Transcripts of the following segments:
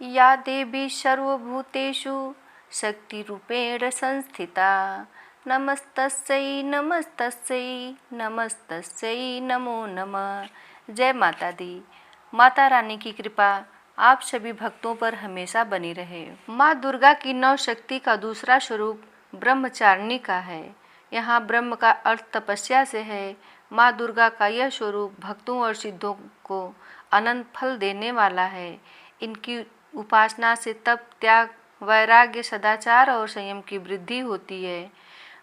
या देवी सर्वभूतेषु शक्तिरूपेण संस्थिता। नमस्तस्यै नमस्तस्यै नमस्तस्यै नमो नमः। जय माता दी। माता रानी की कृपा आप सभी भक्तों पर हमेशा बनी रहे। माँ दुर्गा की नौ शक्ति का दूसरा स्वरूप ब्रह्मचारिणी का है। यहाँ ब्रह्म का अर्थ तपस्या से है। माँ दुर्गा का यह स्वरूप भक्तों और सिद्धों को अनंत फल देने वाला है। इनकी उपासना से तप, त्याग, वैराग्य, सदाचार और संयम की वृद्धि होती है।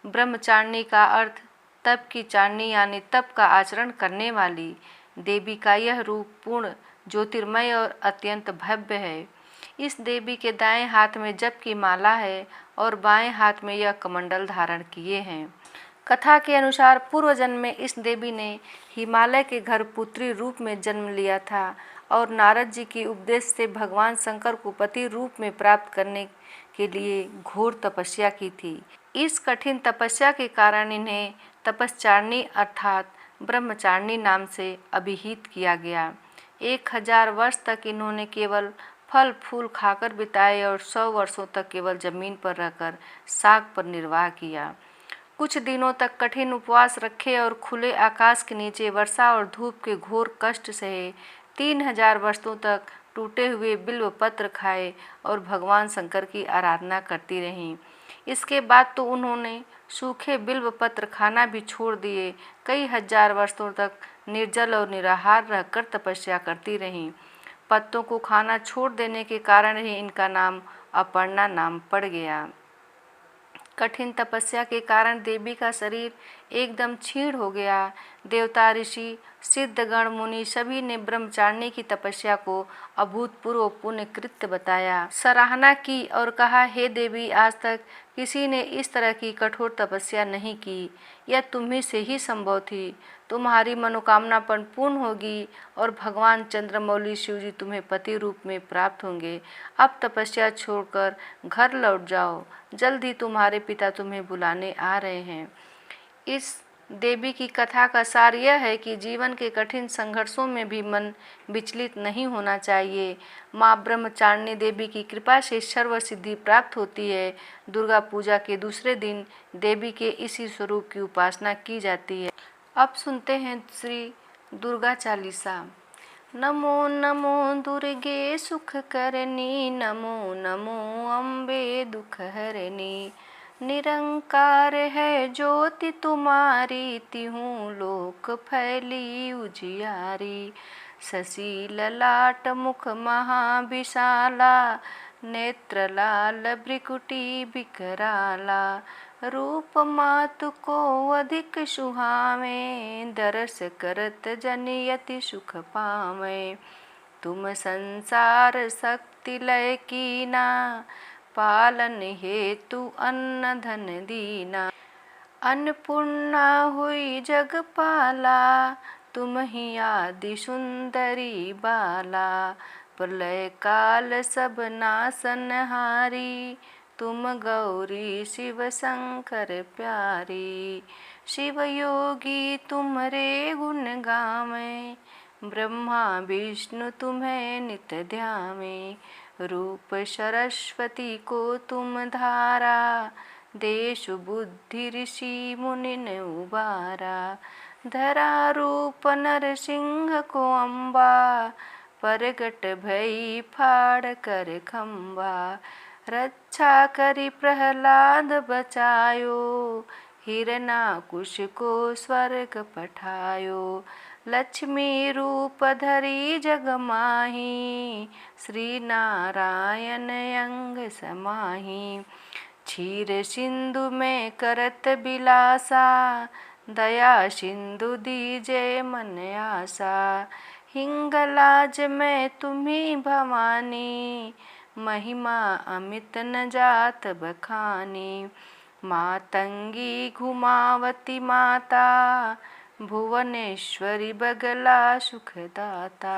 ब्रह्मचारिणी का अर्थ तप की चारिणी यानी तप का आचरण करने वाली। देवी का यह रूप पूर्ण, ज्योतिर्मय और अत्यंत भव्य है। इस देवी के दाएं हाथ में जप की माला है और बाएं हाथ में यह कमंडल धारण किए हैं। कथा के अनुसार पूर्व जन्म में इस देवी ने हिमालय के घर पुत्री रूप में जन्म लिया था और नारद जी की उपदेश से भगवान शंकर को पति रूप में प्राप्त करने के लिए घोर तपस्या की थी। इस कठिन तपस्या के कारण इन्हें तपस्चारिणी अर्थात ब्रह्मचारिणी नाम से अभिहित किया गया। 1000 वर्ष तक इन्होंने केवल फल फूल खाकर बिताए और 100 वर्षों तक केवल जमीन पर रहकर साग पर निर्वाह किया। कुछ दिनों तक कठिन उपवास रखे और खुले आकाश के नीचे वर्षा और धूप के घोर कष्ट सहे। 3000 वर्षों तक टूटे हुए बिल्व पत्र खाए और भगवान शंकर की आराधना करती रहीं। इसके बाद तो उन्होंने सूखे बिल्व पत्र खाना भी छोड़ दिए। कई हजार वर्षों तक निर्जल और निराहार रहकर तपस्या करती रहीं। पत्तों को खाना छोड़ देने के कारण ही इनका नाम अपर्णा नाम पड़ गया। कठिन तपस्या के कारण देवी का शरीर एकदम क्षीण हो गया। देवता, ऋषि, सिद्धगण, मुनि सभी ने ब्रह्मचारिणी की तपस्या को अभूतपूर्व पुण्य कृत्य बताया, सराहना की और कहा, हे देवी, आज तक किसी ने इस तरह की कठोर तपस्या नहीं की। यह तुम्ही से ही संभव थी। तुम्हारी मनोकामना पूर्ण होगी और भगवान चंद्रमौली शिवजी तुम्हें पति रूप में प्राप्त होंगे। अब तपस्या छोड़कर घर लौट जाओ। जल्द ही तुम्हारे पिता तुम्हें बुलाने आ रहे हैं। इस देवी की कथा का सार यह है कि जीवन के कठिन संघर्षों में भी मन विचलित नहीं होना चाहिए। माँ ब्रह्मचारिणी देवी की कृपा से सर्व सिद्धि प्राप्त होती है। दुर्गा पूजा के दूसरे दिन देवी के इसी स्वरूप की उपासना की जाती है। अब सुनते हैं श्री दुर्गा चालीसा। नमो नमो दुर्गे सुख करनी, नमो नमो अम्बे दुख हरनी। निरंकार है ज्योति तुम्हारी, तिहूँ लोक फैली उजियारी। शशि ललाट मुख महाविशाला, नेत्र लाल भ्रिकुटी विकराला। रूप मातु को अधिक सुहावे, दरस करत जन यति सुख पावे। तुम संसार शक्ति लय कीना, पालन हेतु अन्न धन दीना। अन्नपूर्णा हुई जगपाला, तुम ही आदि सुंदरी बाला। प्रलय काल सब नासनहारी, तुम गौरी शिव शंकर प्यारी। शिव योगी तुम्हारे गुण गावें, ब्रह्मा विष्णु तुम्हें नित ध्यावें। रूप सरस्वती को तुम धारा, देश बुद्धि ऋषि मुनि ने उबारा। धरा रूप नरसिंह को अम्बा, प्रगट भई फाड़ कर खम्बा। रक्षा करी प्रहलाद बचायो, हिरणाकुश को स्वर्ग पठायो। लक्ष्मी रूप धरी जग माही, श्री नारायण अंग समाही। क्षीर सिंधु में करत बिलासा, दया सिंधु दीजे मन आशा। हिंगलाज में तुम्ही भवानी, महिमा अमित न जात बखानी। मातंगी घुमावती माता, भुवनेश्वरी बगला सुखदाता।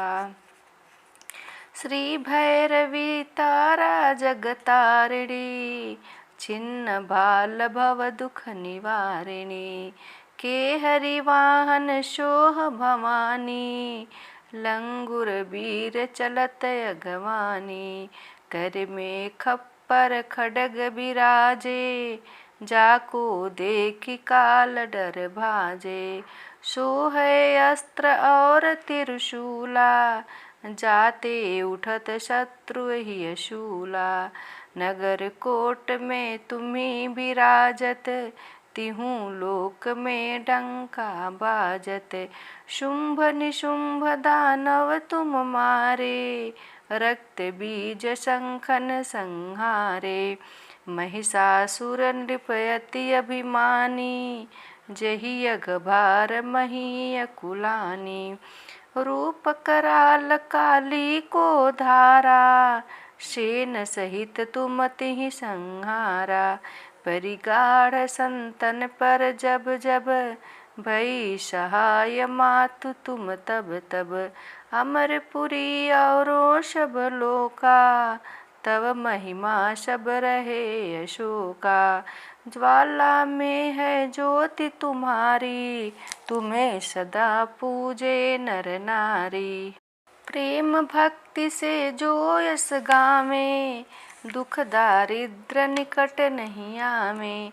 श्री भैरवी तारा जगतारिणी, छिन्न भाल भव दुख निवारिणी। के हरि वाहन शोह भवानी, लंगुर वीर चलत अगवानी, कर में खप्पर खड्ग बिराजे, जाको देखि काल डर भाजे। सो है अस्त्र और त्रिशूला, जाते उठत शत्रु ही शूला। नगर कोट में तुम्ही बिराजत, तिहूँ लोक में डंका बाजत। शुंभ निशुंभ दानव तुम मारे, रक्त बीज शंखन संहारे। महिषासुर नृपयति अभिमानी, जही अघभार मही कुलानी। रूप कराल काली को धारा, सेन सहित तुम तिहि संहारा। परिगाढ़ संतन पर जब जब, भई सहाय मातु तुम तब तब। अमरपुरी और सब लोका, तव महिमा सब रहे अशोका। ज्वाला में है ज्योति तुम्हारी, तुम्हें सदा पूजे नर नारी। प्रेम भक्ति से जो यस गावे, दुख दारिद्र निकट नहीं आवे।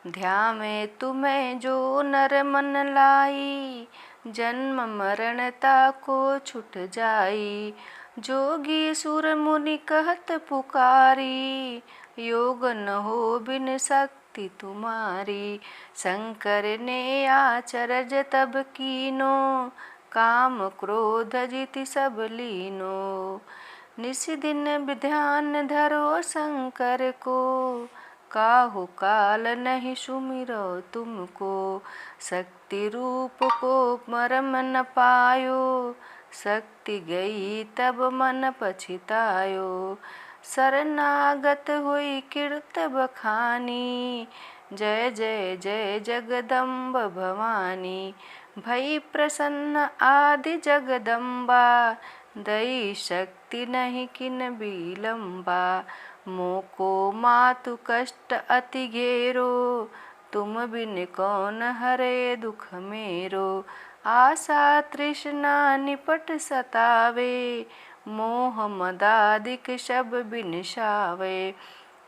ध्यावे तुम्हें जो नर मन लाई, जन्म मरण ताको छुट जाई। जोगी सुर मुनि कहत पुकारी, योग न हो बिन शक्ति तुम्हारी। शंकर ने आचरज तब कीनो, काम क्रोध जिति सब लीनो। निस दिन विध्यान धरो शंकर को, काहु काल नहीं सुमिरो तुमको। शक्ति रूप को मरम न पायो, शक्ति गई तब मन पछितायो। शरणागत हुई कीर्त बखानी, जय जय जय जगदम्ब भवानी। भई प्रसन्न आदि जगदम्बा, दई शक्ति नहीं किन बिलम्बा। मोको मातु कष्ट अति घेरो, तुम बिन कौन हरे दुख मेरो। आशा तृष्णा निपट सतावे, मोह मदादिक सब बिनसावे।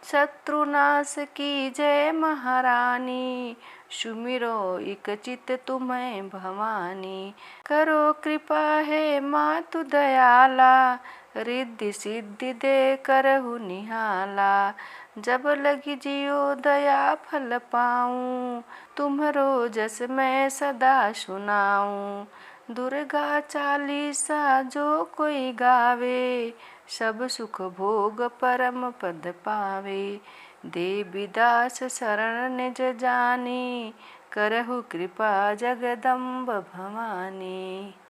शत्रुनाश की जय महारानी, सुमिरो इक चित तुम्हें भवानी। करो कृपा है मातु दयाला, रिद्धि सिद्धि दे करहु निहाला। जब लगी जियो दया फल पाऊँ, तुम्हरो जस मैं सदा सुनाऊँ। दुर्गा चालीसा जो कोई गावे, सब सुख भोग परम पद पावे। देवी दास शरण निज जानी, करहु कृपा जगदम्ब भवानी।